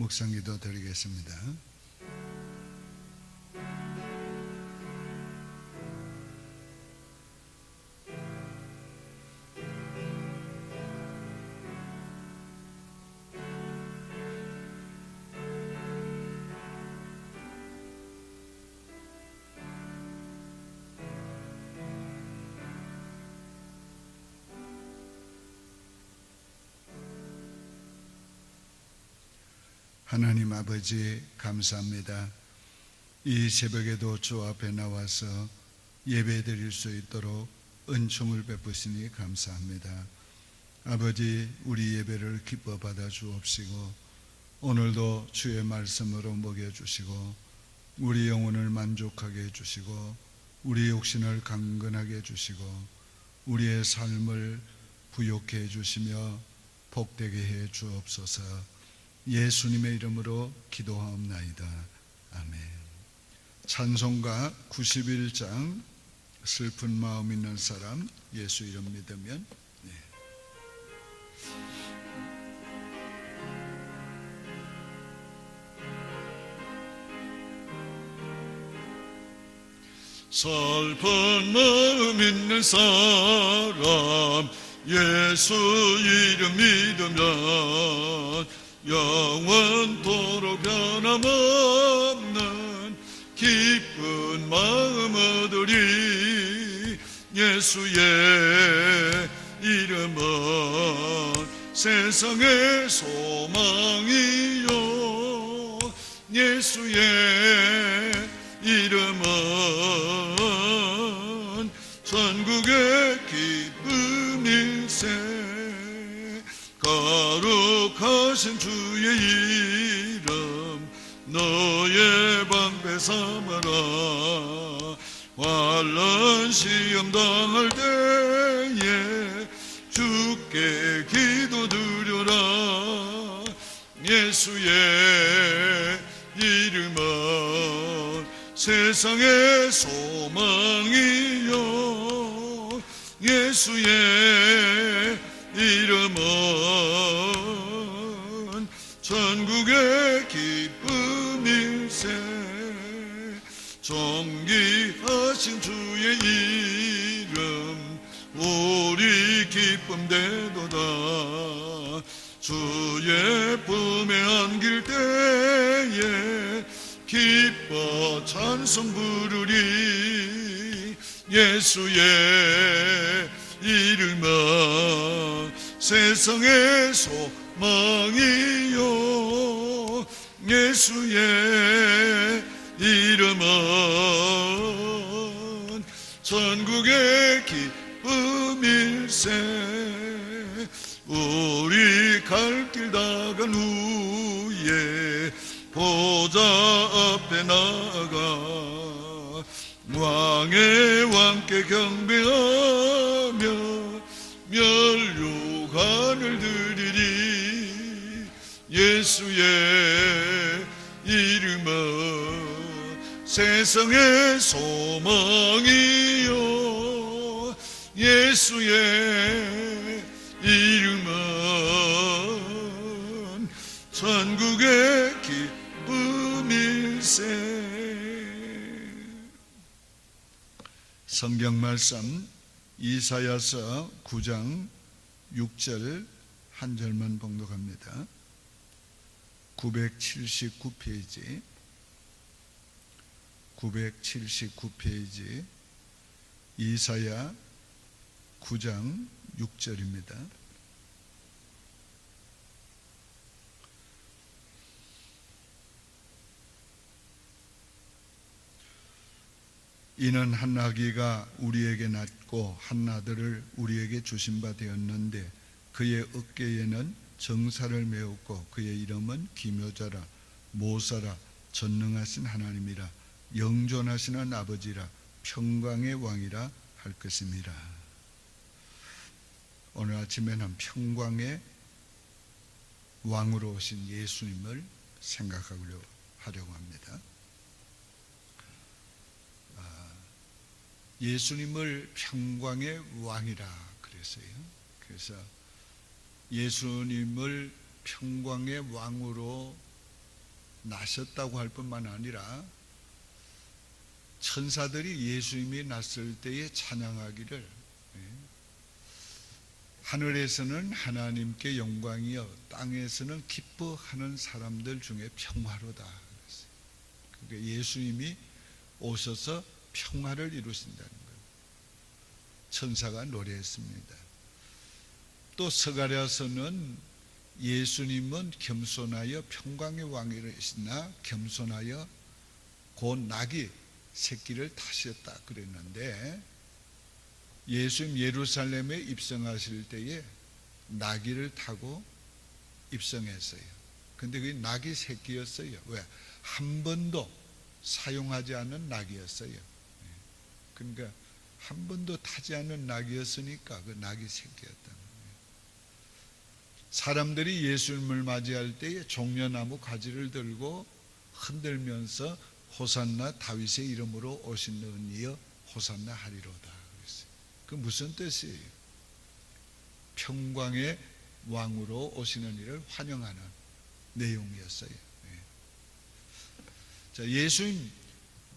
묵상기도 드리겠습니다. 하나님 아버지, 감사합니다. 이 새벽에도 주 앞에 나와서 예배 드릴 수 있도록 은총을 베푸시니 감사합니다. 아버지, 우리 예배를 기뻐 받아 주옵시고 오늘도 주의 말씀으로 먹여주시고 우리 영혼을 만족하게 해주시고 우리 육신을 강건하게 해주시고 우리의 삶을 부욕해 해주시며 복되게 해 주옵소서. 예수님의 이름으로 기도하옵나이다. 아멘. 찬송가 91장 슬픈 마음 있는 사람, 예수 이름 믿으면. 슬픈 마음 있는 사람, 예수 이름 믿으면 영원토록 변함없는 기쁜 마음 얻으리. 예수의 이름은 세상의 소망이요, 예수의 이름은 전국의 기쁨일세. 거룩하신 주의 이름 너의 방패 삼아라. 환난 시험 당할 때에 주께 기도드려라. 예수의 이름은 세상의 소망이요, 예수의 이름은 전국의 기쁨일세. 존귀하신 주의 이름 우리 기쁨 되도다. 주의 품에 안길 때에 기뻐 찬송 부르리. 예수의 이름은 세상의 소망이요, 예수의 이름은 전국의 기쁨일세. 우리 갈 길 다간 후에 보좌 앞에 나아가 왕의 왕께 경배하며 면류관을 드리리. 예수의 이름은 세상의 소망이요, 예수의 이름은 전국의 기쁨일세. 성경 말씀 이사야서 9장 6절 한 절만 봉독합니다. 979페이지 979페이지 이사야 9장 6절입니다. 이는 한 아기가 우리에게 낳고 한 아들을 우리에게 주신 바 되었는데 그의 어깨에는 정사를 메웠고 그의 이름은 기묘자라, 모사라, 전능하신 하나님이라, 영존하시는 아버지라, 평강의 왕이라 할 것입니다. 오늘 아침에는 평강의 왕으로 오신 예수님을 생각하려고 합니다. 예수님을 평강의 왕이라 그랬어요. 그래서 예수님을 평강의 왕으로 나셨다고 할 뿐만 아니라 천사들이 예수님이 났을 때에 찬양하기를 하늘에서는 하나님께 영광이여 땅에서는 기뻐하는 사람들 중에 평화로다. 그러니까 예수님이 오셔서 평화를 이루신다는 거예요. 천사가 노래했습니다. 또 스가랴서는 예수님은 겸손하여 평강의 왕이시나 겸손하여 곧 낙이 새끼를 타셨다 그랬는데, 예수님 예루살렘에 입성하실 때에 나귀를 타고 입성했어요. 근데 그게 나귀 새끼였어요. 왜? 한 번도 사용하지 않은 낙이었어요. 그러니까 한 번도 타지 않은 낙이었으니까 그 낙이 새끼였다는 거예요. 사람들이 예수님을 맞이할 때에 종려나무 가지를 들고 흔들면서 호산나 다윗의 이름으로 오시는 이여 호산나 하리로다 그랬어요. 그 무슨 뜻이에요? 평강의 왕으로 오시는 이를 환영하는 내용이었어요. 자, 예수님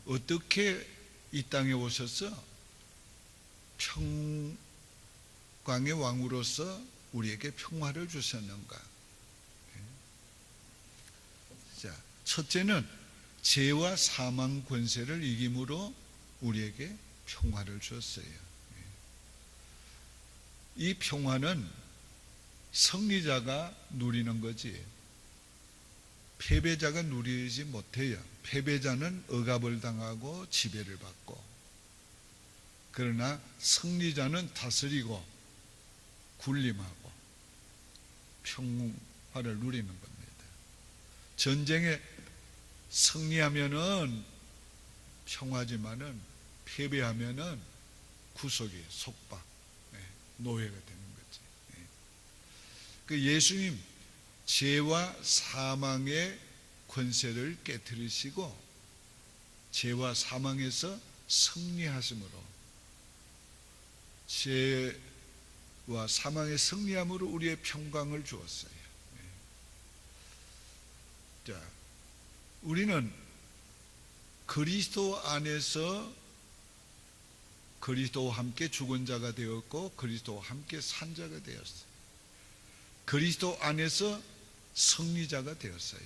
어떻게 이 땅에 오셔서 평강의 왕으로서 우리에게 평화를 주셨는가? 자, 첫째는 죄와 사망 권세를 이김으로 우리에게 평화를 주었어요. 이 평화는 승리자가 누리는 거지 패배자가 누리지 못해요. 패배자는 억압을 당하고 지배를 받고, 그러나 승리자는 다스리고 군림하고 평화를 누리는 겁니다. 전쟁에 승리하면은 평화지만은 패배하면은 구속이 속박, 노예가 되는 거지. 그 예수님 죄와 사망의 권세를 깨뜨리시고 죄와 사망에서 승리하심으로, 죄와 사망의 승리함으로 우리의 평강을 주었어요. 자, 우리는 그리스도 안에서 그리스도와 함께 죽은 자가 되었고 그리스도와 함께 산 자가 되었어요. 그리스도 안에서 승리자가 되었어요.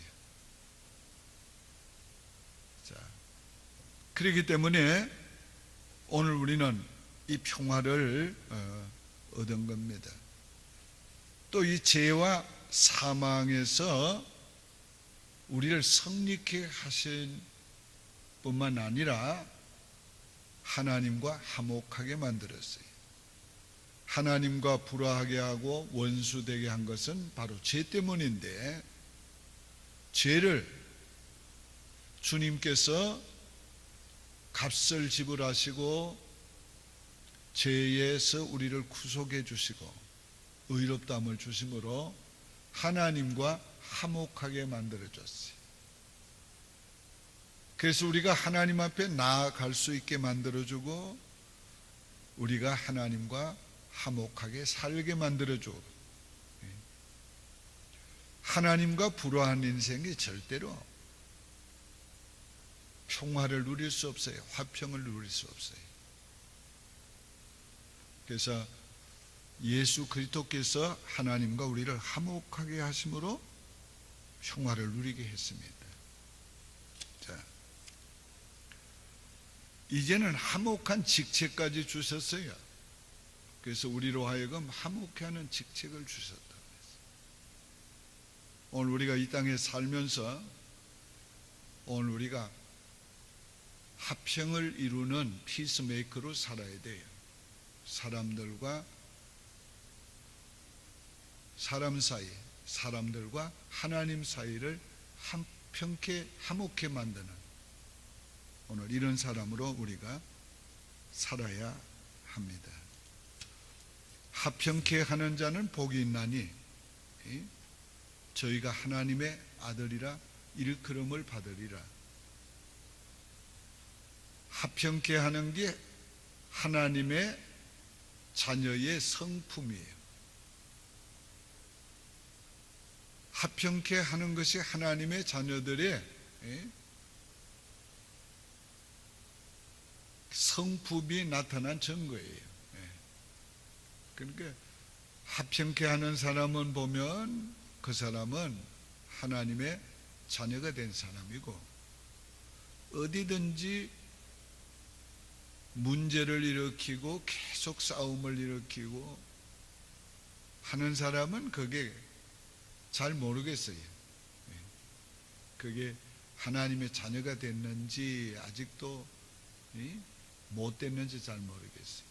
자, 그렇기 때문에 오늘 우리는 이 평화를 얻은 겁니다. 또 이 죄와 사망에서 우리를 승리케 하신 뿐만 아니라 하나님과 화목하게 만들었어요. 하나님과 불화하게 하고 원수되게 한 것은 바로 죄 때문인데, 죄를 주님께서 값을 지불하시고 죄에서 우리를 구속해 주시고 의롭다함을 주심으로 하나님과 화목하게 만들어 줬어요. 그래서 우리가 하나님 앞에 나아갈 수 있게 만들어주고 우리가 하나님과 화목하게 살게 만들어주고, 하나님과 불화한 인생이 절대로 평화를 누릴 수 없어요. 화평을 누릴 수 없어요. 그래서 예수 그리스도께서 하나님과 우리를 화목하게 하심으로 평화를 누리게 했습니다. 자, 이제는 화목한 직책까지 주셨어요. 그래서 우리로 하여금 화목해 하는 직책을 주셨다. 오늘 우리가 이 땅에 살면서 오늘 우리가 화평을 이루는 피스메이커로 살아야 돼요. 사람들과 사람 사이, 사람들과 하나님 사이를 화평케 화목케 만드는 오늘 이런 사람으로 우리가 살아야 합니다. 화평케 하는 자는 복이 있나니 저희가 하나님의 아들이라 일컬음을 받으리라. 화평케 하는 게 하나님의 자녀의 성품이에요. 합평케 하는 것이 하나님의 자녀들의 성품이 나타난 증거예요. 그러니까 합평케 하는 사람은 보면 그 사람은 하나님의 자녀가 된 사람이고, 어디든지 문제를 일으키고 계속 싸움을 일으키고 하는 사람은 그게 잘 모르겠어요. 그게 하나님의 자녀가 됐는지 아직도 못 됐는지 잘 모르겠어요.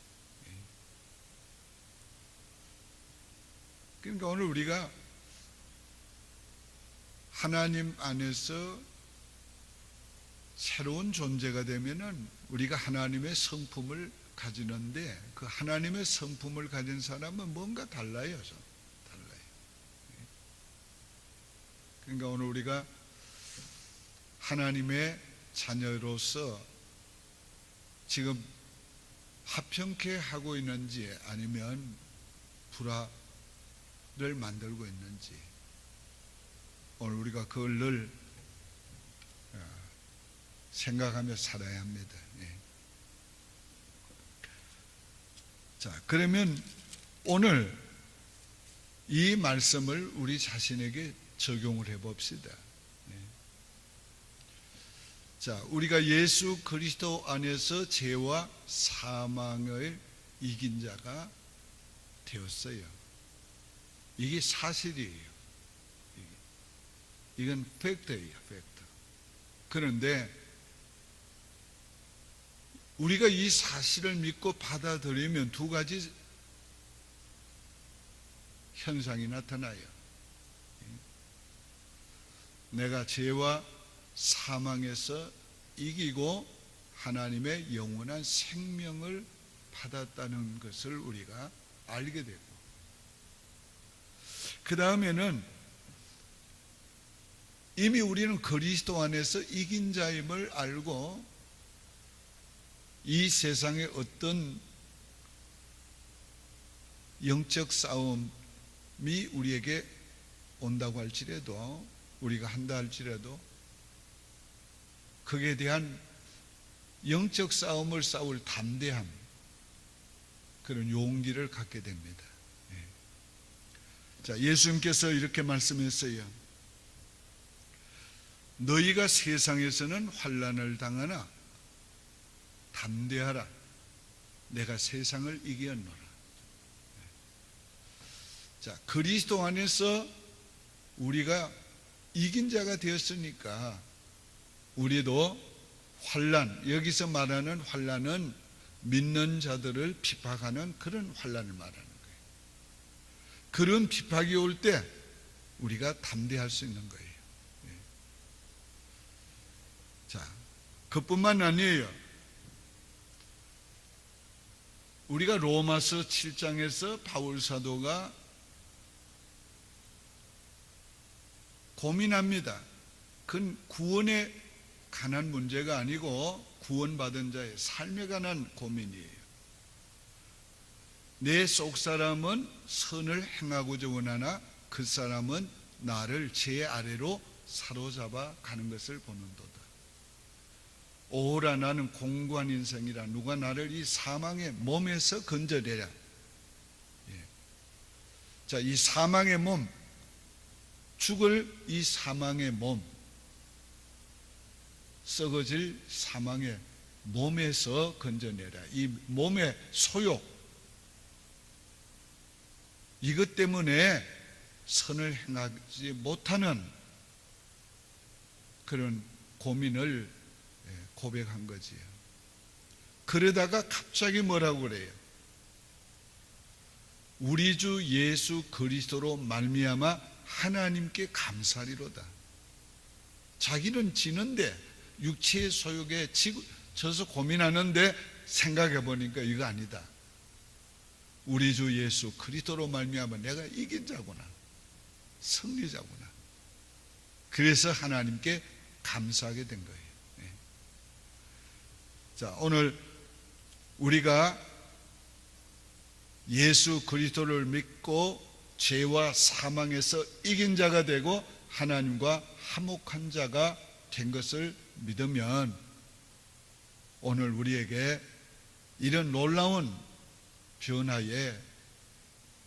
그러니까 오늘 우리가 하나님 안에서 새로운 존재가 되면은 우리가 하나님의 성품을 가지는데, 그 하나님의 성품을 가진 사람은 뭔가 달라요. 달라요. 그러니까 오늘 우리가 하나님의 자녀로서 지금 합평케 하고 있는지 아니면 불화를 만들고 있는지, 오늘 우리가 그걸 늘 생각하며 살아야 합니다. 자, 그러면 오늘 이 말씀을 우리 자신에게 적용을 해 봅시다. 자, 우리가 예수 그리스도 안에서 죄와 사망을 이긴 자가 되었어요. 이게 사실이에요. 이건 팩트예요, 팩트. 그런데 우리가 이 사실을 믿고 받아들이면 두 가지 현상이 나타나요. 내가 죄와 사망에서 이기고 하나님의 영원한 생명을 받았다는 것을 우리가 알게 되고, 그 다음에는 이미 우리는 그리스도 안에서 이긴 자임을 알고, 이 세상에 어떤 영적 싸움이 우리에게 온다고 할지라도, 우리가 한다 할지라도 거기에 대한 영적 싸움을 싸울 담대함, 그런 용기를 갖게 됩니다. 자, 예수님께서 이렇게 말씀했어요. 너희가 세상에서는 환난을 당하나 담대하라. 내가 세상을 이겼노라. 자, 그리스도 안에서 우리가 이긴 자가 되었으니까 우리도 환난, 여기서 말하는 환난은 믿는 자들을 핍박하는 그런 환난을 말하는 거예요. 그런 핍박이 올 때 우리가 담대할 수 있는 거예요. 자, 그뿐만 아니에요. 우리가 로마서 7장에서 바울 사도가 고민합니다. 그건 구원에 관한 문제가 아니고 구원받은 자의 삶에 관한 고민이에요. 내 속사람은 선을 행하고자 원하나 그 사람은 나를 제 아래로 사로잡아 가는 것을 보는도다. 오라, 나는 공고한 인생이라. 누가 나를 이 사망의 몸에서 건져내랴. 자, 이 사망의 몸, 죽을 이 사망의 몸, 썩어질 사망의 몸에서 건져내라. 이 몸의 소욕, 이것 때문에 선을 행하지 못하는 그런 고민을 고백한 거지요. 그러다가 갑자기 뭐라고 그래요? 우리 주 예수 그리스도로 말미암아 하나님께 감사리로다. 자기는 지는데, 육체의 소욕에 져서 고민하는데 생각해 보니까 이거 아니다. 우리 주 예수 그리스도로 말미암아 내가 이긴 자구나, 승리자구나. 그래서 하나님께 감사하게 된 거예요. 자, 오늘 우리가 예수 그리스도를 믿고 죄와 사망에서 이긴 자가 되고 하나님과 화목한 자가 된 것을 믿으면 오늘 우리에게 이런 놀라운 변화의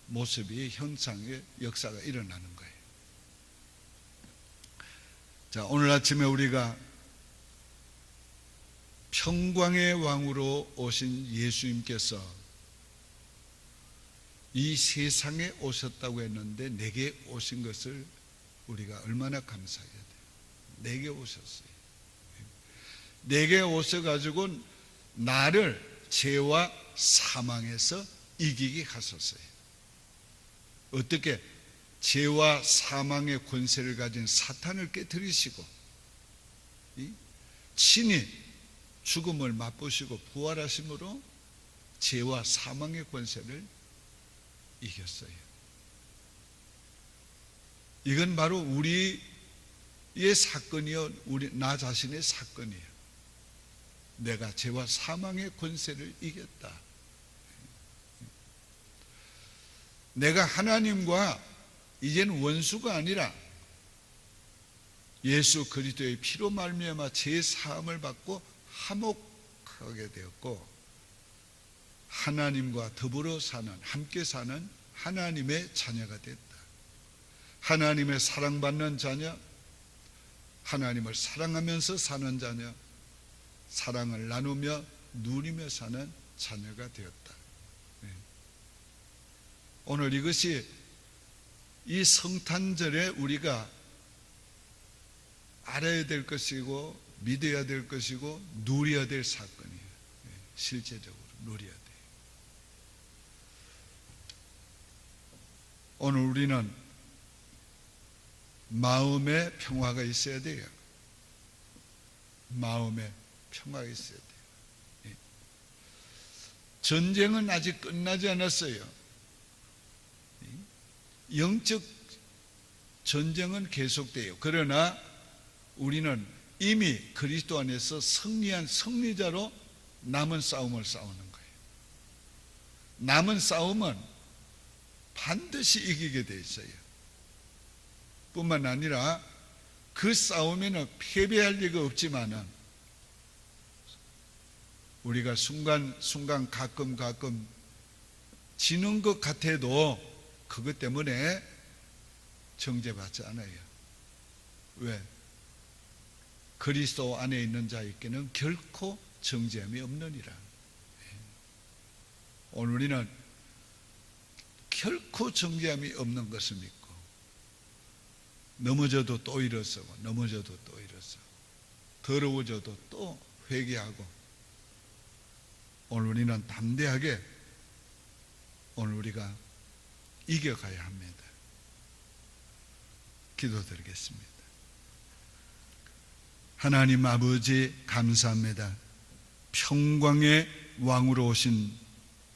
모습이, 현상의 역사가 일어나는 거예요. 자, 오늘 아침에 우리가 평강의 왕으로 오신 예수님께서 이 세상에 오셨다고 했는데 내게 오신 것을 우리가 얼마나 감사해야 돼요. 내게 오셨어요. 내게 오셔가지고 나를 죄와 사망에서 이기게 하셨어요. 어떻게? 죄와 사망의 권세를 가진 사탄을 깨뜨리시고 친히 죽음을 맛보시고 부활하심으로 죄와 사망의 권세를 이겼어요. 이건 바로 우리의 사건이요, 나 자신의 사건이에요. 내가 죄와 사망의 권세를 이겼다. 내가 하나님과 이젠 원수가 아니라 예수 그리스도의 피로 말미암아 죄 사함을 받고 화목하게 되었고, 하나님과 더불어 사는, 함께 사는 하나님의 자녀가 됐다. 하나님의 사랑받는 자녀, 하나님을 사랑하면서 사는 자녀, 사랑을 나누며 누리며 사는 자녀가 되었다. 오늘 이것이 이 성탄절에 우리가 알아야 될 것이고 믿어야 될 것이고 누려야 될 사건이에요. 실제적으로 누려야 돼요. 오늘 우리는 마음의 평화가 있어야 돼요. 마음의 평화가 있어야 돼요. 전쟁은 아직 끝나지 않았어요. 영적 전쟁은 계속돼요. 그러나 우리는 이미 그리스도 안에서 승리한 승리자로 남은 싸움을 싸우는 거예요. 남은 싸움은 반드시 이기게 돼 있어요. 뿐만 아니라 그 싸움에는 패배할 리가 없지만은 우리가 순간순간 가끔 지는 것 같아도 그것 때문에 정죄받지 않아요. 왜? 그리스도 안에 있는 자에게는 결코 정죄함이 없느니라. 오늘 우리는 결코 정죄함이 없는 것을 믿고, 넘어져도 또 일어서고 넘어져도 또 일어서고 더러워져도 또 회개하고, 오늘 우리는 담대하게 오늘 우리가 이겨가야 합니다. 기도드리겠습니다. 하나님 아버지, 감사합니다. 평강의 왕으로 오신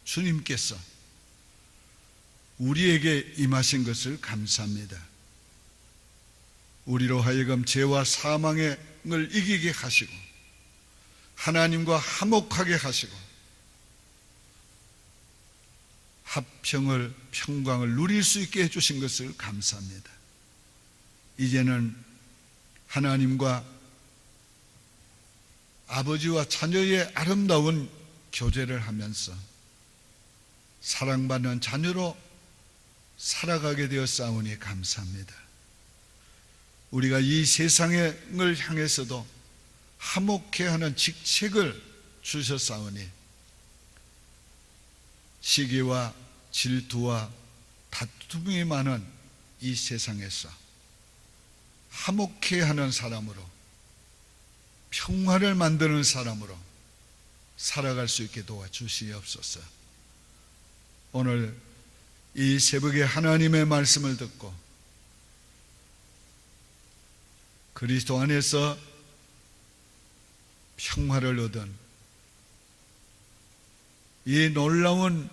주님께서 우리에게 임하신 것을 감사합니다. 우리로 하여금 죄와 사망을 이기게 하시고 하나님과 화목하게 하시고 평강을 누릴 수 있게 해주신 것을 감사합니다. 이제는 하나님과 아버지와 자녀의 아름다운 교제를 하면서 사랑받는 자녀로 살아가게 되었사오니 감사합니다. 우리가 이 세상을 향해서도 화목해 하는 직책을 주셨사오니 시기와 질투와 다툼이 많은 이 세상에서 화목해 하는 사람으로, 평화를 만드는 사람으로 살아갈 수 있게 도와주시옵소서. 오늘 이 새벽에 하나님의 말씀을 듣고 그리스도 안에서 평화를 얻은 이 놀라운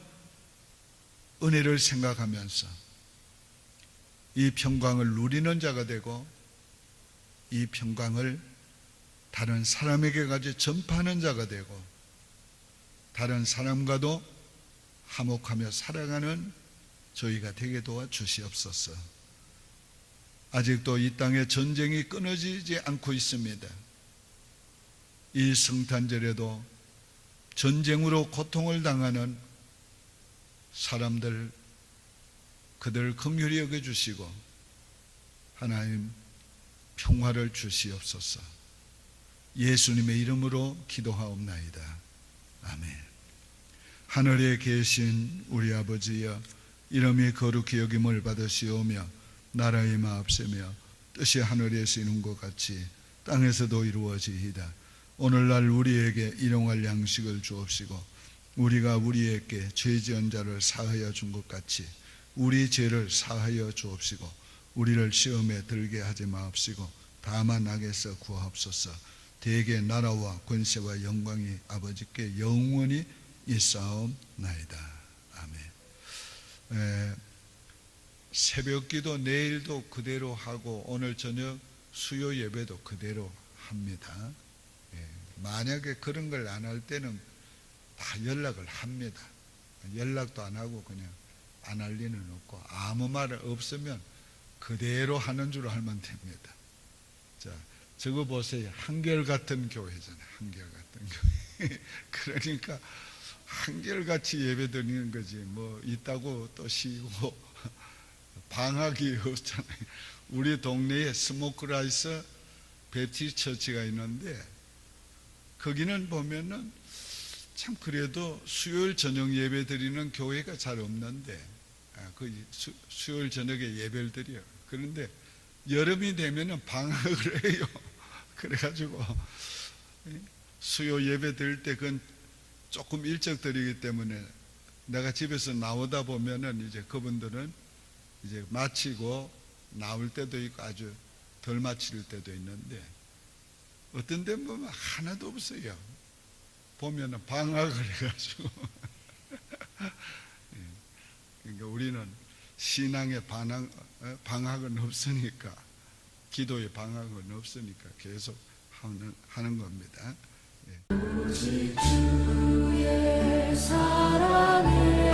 은혜를 생각하면서 이 평강을 누리는 자가 되고 이 평강을 다른 사람에게까지 전파하는 자가 되고 다른 사람과도 화목하며 살아가는 저희가 되게 도와주시옵소서. 아직도 이 땅에 전쟁이 끊어지지 않고 있습니다. 이 성탄절에도 전쟁으로 고통을 당하는 사람들, 그들 긍휼히 여겨주시고 하나님 평화를 주시옵소서. 예수님의 이름으로 기도하옵나이다. 아멘. 하늘에 계신 우리 아버지여, 이름이 거룩히 여김을 받으시오며 나라의 마옵세며 뜻이 하늘에서 이룬 것 같이 땅에서도 이루어지이다. 오늘날 우리에게 일용할 양식을 주옵시고 우리가 우리에게 죄 지은 자를 사하여 준 것 같이 우리 죄를 사하여 주옵시고 우리를 시험에 들게 하지 마옵시고 다만 악에서 구하옵소서. 대개 나라와 권세와 영광이 아버지께 영원히 있사옵나이다. 아멘. 새벽기도 내일도 그대로 하고 오늘 저녁 수요 예배도 그대로 합니다. 만약에 그런 걸 안 할 때는 다 연락을 합니다. 연락도 안 하고 그냥 안 할 리는 없고 아무 말 없으면 그대로 하는 줄 알면 됩니다. 자, 저거 보세요. 한결같은 교회잖아요. 한결같은 교회. 그러니까 한결같이 예배 드리는 거지. 뭐 있다고 또 쉬고 방학이 없잖아요. 우리 동네에 스모크라이스 베프티스트 처치가 있는데 거기는 보면은 참 그래도 수요일 저녁 예배 드리는 교회가 잘 없는데 그 수요일 저녁에 예배를 드려요. 그런데 여름이 되면은 방학을 해요. 그래가지고 수요 예배 드릴 때 그건 조금 일찍 드리기 때문에 내가 집에서 나오다 보면은 이제 그분들은 이제 마치고 나올 때도 있고 아주 덜 마칠 때도 있는데 어떤 데는 보면 하나도 없어요. 보면은 방학을 해가지고 그러니까 우리는 신앙의 방학은 없으니까, 기도의 방학은 없으니까 계속 하는 겁니다. 오직 주의 사랑에